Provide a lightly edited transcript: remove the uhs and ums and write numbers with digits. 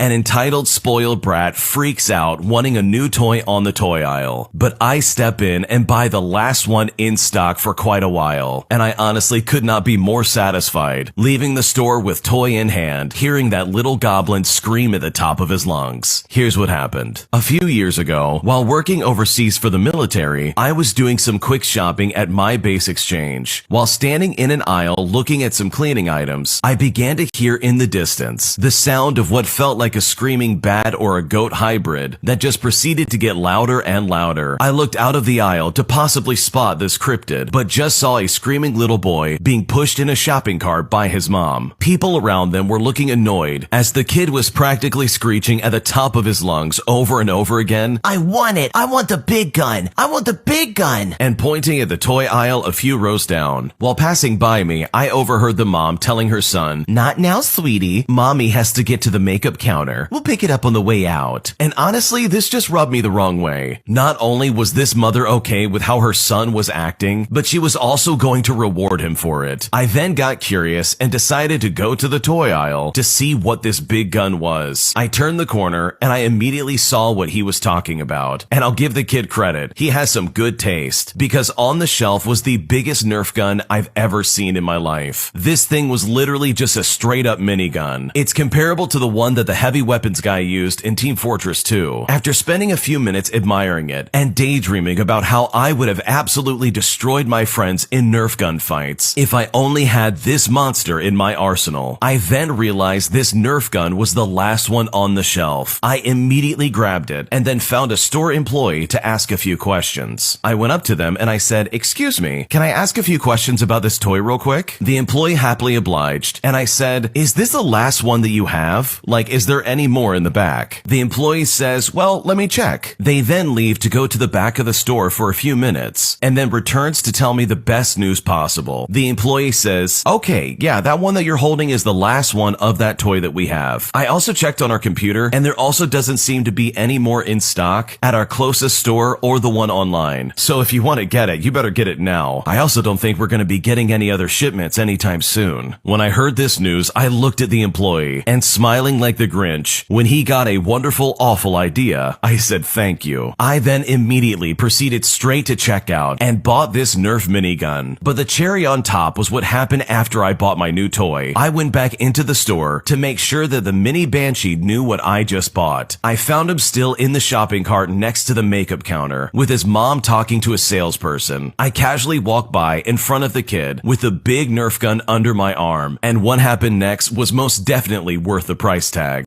An entitled spoiled brat freaks out wanting a new toy on the toy aisle, but I step in and buy the last one in stock for quite a while, and I honestly could not be more satisfied, leaving the store with toy in hand, hearing that little goblin scream at the top of his lungs. Here's what happened. A few years ago, while working overseas for the military, I was doing some quick shopping at My Base Exchange. While standing in an aisle looking at some cleaning items, I began to hear in the distance the sound of what felt like a screaming bat or a goat hybrid that just proceeded to get louder and louder. I looked out of the aisle to possibly spot this cryptid, but just saw a screaming little boy being pushed in a shopping cart by his mom. People around them were looking annoyed as the kid was practically screeching at the top of his lungs over and over again, "I want it! I want the big gun! I want the big gun!" and pointing at the toy aisle a few rows down. While passing by me, I overheard the mom telling her son, "Not now, sweetie. Mommy has to get to the makeup counter. We'll pick it up on the way out." And honestly, this just rubbed me the wrong way. Not only was this mother okay with how her son was acting, but she was also going to reward him for it. I then got curious and decided to go to the toy aisle to see what this big gun was. I turned the corner and I immediately saw what he was talking about. And I'll give the kid credit. He has some good taste, because on the shelf was the biggest Nerf gun I've ever seen in my life. This thing was literally just a straight up minigun. It's comparable to the one that the heavy weapons guy used in Team Fortress 2. After spending a few minutes admiring it and daydreaming about how I would have absolutely destroyed my friends in Nerf gun fights if I only had this monster in my arsenal, I then realized this Nerf gun was the last one on the shelf. I immediately grabbed it and then found a store employee to ask a few questions. I went up to them and I said, "Excuse me, can I ask a few questions about this toy real quick?" The employee happily obliged, and I said, "Is this the last one that you have? Like, is there any more in the back?" The employee says, "Well, let me check." They then leave to go to the back of the store for a few minutes, and then returns to tell me the best news possible. The employee says, "Okay, yeah, that one that you're holding is the last one of that toy that we have. I also checked on our computer, and there also doesn't seem to be any more in stock at our closest store or the one online. So if you want to get it, you better get it now. I also don't think we're going to be getting any other shipments anytime soon." When I heard this news, I looked at the employee, and smiling like the Grinch, when he got a wonderful, awful idea, I said thank you. I then immediately proceeded straight to checkout and bought this Nerf minigun. But the cherry on top was what happened after I bought my new toy. I went back into the store to make sure that the mini Banshee knew what I just bought. I found him still in the shopping cart next to the makeup counter, with his mom talking to a salesperson. I casually walked by in front of the kid with the big Nerf gun under my arm, and what happened next was most definitely worth the price tag.